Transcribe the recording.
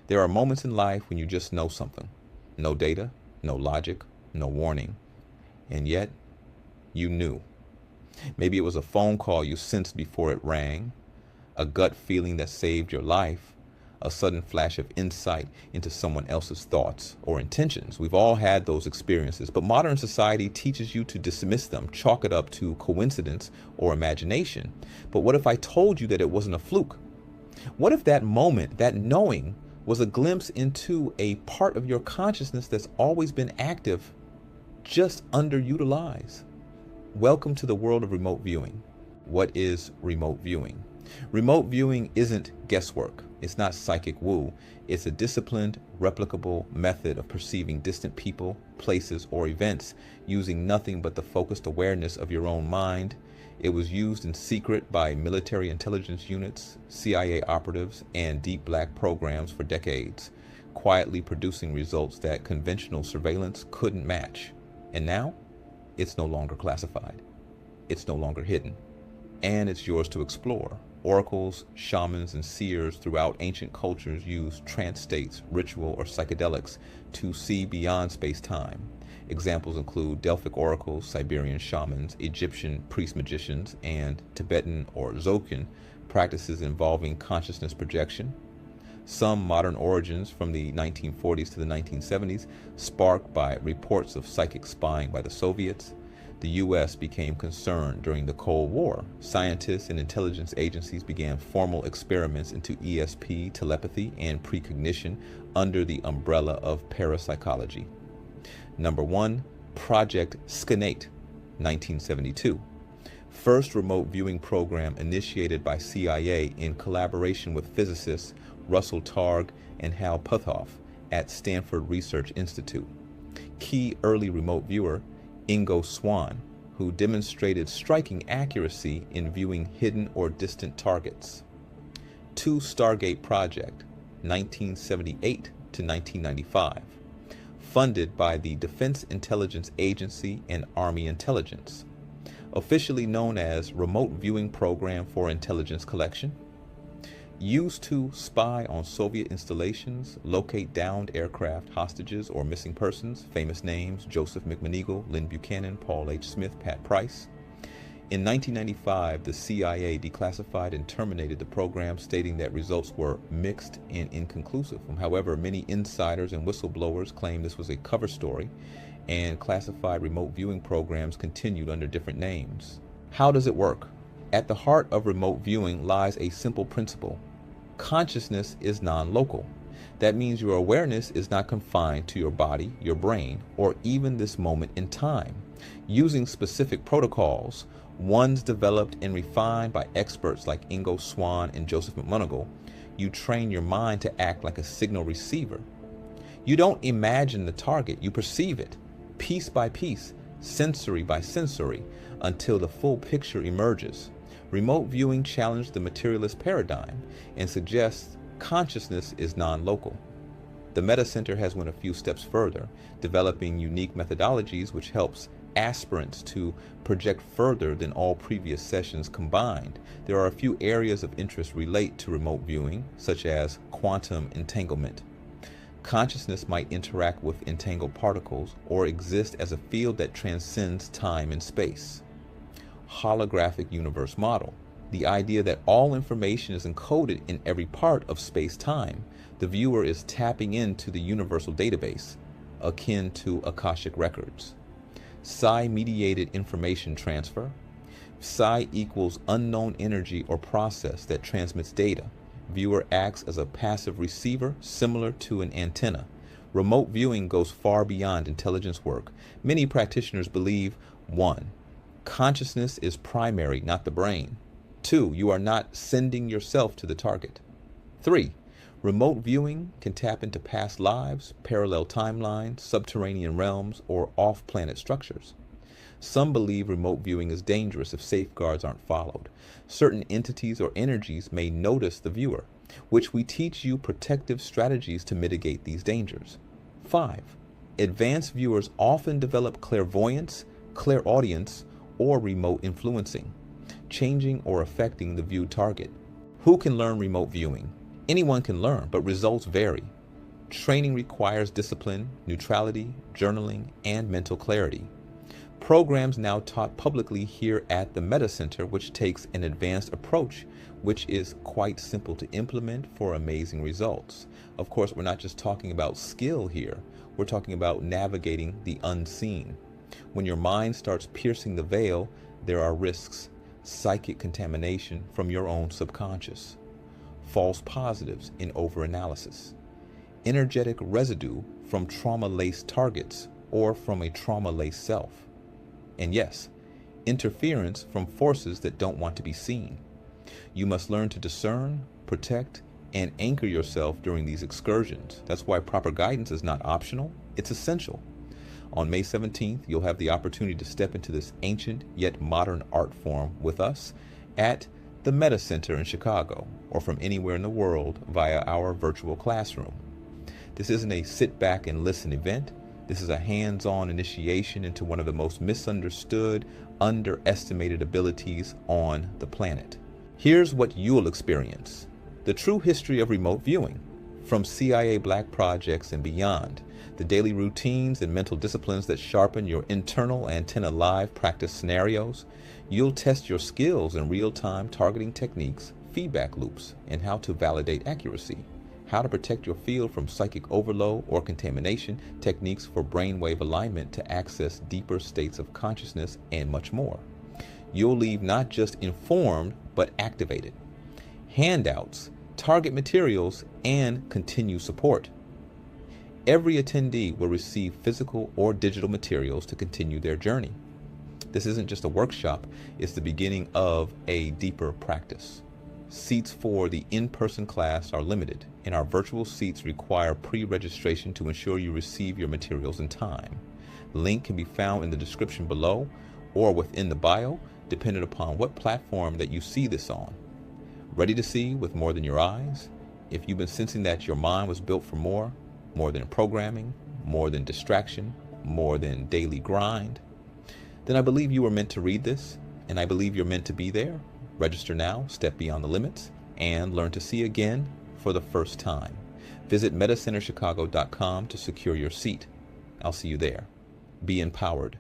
There are moments in life when you just know something. No data, no logic, no warning, and yet you knew. Maybe it was a phone call you sensed before it rang, a gut feeling that saved your life, a sudden flash of insight into someone else's thoughts or intentions. We've all had those experiences, but modern society teaches you to dismiss them, chalk it up to coincidence or imagination. But what if I told you that it wasn't a fluke? What if that moment, that knowing, was a glimpse into a part of your consciousness that's always been active, just underutilized? Welcome to the world of remote viewing. What is remote viewing? Remote viewing isn't guesswork. It's not psychic woo. It's a disciplined, replicable method of perceiving distant people, places, or events using nothing but the focused awareness of your own mind. It was used in secret by military intelligence units, CIA operatives, and deep black programs for decades, quietly producing results that conventional surveillance couldn't match. And now, it's no longer classified. It's no longer hidden. And it's yours to explore. Oracles, shamans, and seers throughout ancient cultures used trance states, ritual, or psychedelics to see beyond space-time. Examples include Delphic oracles, Siberian shamans, Egyptian priest-magicians, and Tibetan or Dzogchen practices involving consciousness projection. Some modern origins from the 1940s to the 1970s, sparked by reports of psychic spying by the Soviets. The U.S. became concerned during the Cold War. Scientists and intelligence agencies began formal experiments into ESP, telepathy, and precognition under the umbrella of parapsychology. Number 1, Project Scanate, 1972. First remote viewing program initiated by CIA in collaboration with physicists Russell Targ and Hal Puthoff at Stanford Research Institute. Key early remote viewer, Ingo Swann, who demonstrated striking accuracy in viewing hidden or distant targets. 2 Stargate Project, 1978 to 1995, funded by the Defense Intelligence Agency and Army Intelligence, officially known as Remote Viewing Program for Intelligence Collection. Used to spy on Soviet installations, locate downed aircraft hostages or missing persons. Famous names: Joseph McManigal, Lynn Buchanan, Paul H. Smith, Pat Price. In 1995, the CIA declassified and terminated the program, stating that results were mixed and inconclusive. However, many insiders and whistleblowers claim this was a cover story, and classified remote viewing programs continued under different names. How does it work? At the heart of remote viewing lies a simple principle. Consciousness is non-local. That means your awareness is not confined to your body, your brain, or even this moment in time. Using specific protocols, ones developed and refined by experts like Ingo Swann and Joseph McManigal, you train your mind to act like a signal receiver. You don't imagine the target, you perceive it, piece by piece, sensory by sensory, until the full picture emerges. Remote viewing challenged the materialist paradigm and suggests consciousness is non-local. The Meta Center has went a few steps further, developing unique methodologies which helps aspirants to project further than all previous sessions combined. There are a few areas of interest relate to remote viewing, such as quantum entanglement. Consciousness might interact with entangled particles or exist as a field that transcends time and space. Holographic universe model. The idea that all information is encoded in every part of space-time. The viewer is tapping into the universal database, akin to Akashic records. Psi-mediated information transfer. Psi equals unknown energy or process that transmits data. Viewer acts as a passive receiver, similar to an antenna. Remote viewing goes far beyond intelligence work. Many practitioners believe: 1. Consciousness is primary, not the brain. 2. You are not sending yourself to the target. 3. Remote viewing can tap into past lives, parallel timelines, subterranean realms, or off-planet structures. Some believe remote viewing is dangerous if safeguards aren't followed. Certain entities or energies may notice the viewer, which we teach you protective strategies to mitigate these dangers. 5. Advanced viewers often develop clairvoyance, clairaudience, or remote influencing, changing or affecting the viewed target. Who can learn remote viewing? Anyone can learn, but results vary. Training requires discipline, neutrality, journaling, and mental clarity. Programs now taught publicly here at the Meta Center, which takes an advanced approach, which is quite simple to implement for amazing results. Of course, we're not just talking about skill here. We're talking about navigating the unseen. When your mind starts piercing the veil, there are risks, psychic contamination from your own subconscious, false positives in overanalysis, energetic residue from trauma-laced targets or from a trauma-laced self. And yes, interference from forces that don't want to be seen. You must learn to discern, protect, and anchor yourself during these excursions. That's why proper guidance is not optional, it's essential. On May 17th, you'll have the opportunity to step into this ancient yet modern art form with us at the Meta Center in Chicago, or from anywhere in the world via our virtual classroom. This isn't a sit back and listen event. This is a hands-on initiation into one of the most misunderstood, underestimated abilities on the planet. Here's what you'll experience: the true history of remote viewing, from CIA Black projects and beyond, the daily routines and mental disciplines that sharpen your internal antenna live practice scenarios. You'll test your skills in real-time targeting techniques, feedback loops, and how to validate accuracy, how to protect your field from psychic overload or contamination, techniques for brainwave alignment to access deeper states of consciousness, and much more. You'll leave not just informed, but activated. Handouts, target materials, and continued support. Every attendee will receive physical or digital materials to continue their journey. This isn't just a workshop, it's the beginning of a deeper practice. Seats for the in-person class are limited, and our virtual seats require pre-registration to ensure you receive your materials in time. The link can be found in the description below or within the bio, depending upon what platform that you see this on. Ready to see with more than your eyes? If you've been sensing that your mind was built for more than programming, more than distraction, more than daily grind, then I believe you were meant to read this, and I believe you're meant to be there. Register now, step beyond the limits, and learn to see again for the first time. Visit metacenterchicago.com to secure your seat. I'll see you there. Be empowered.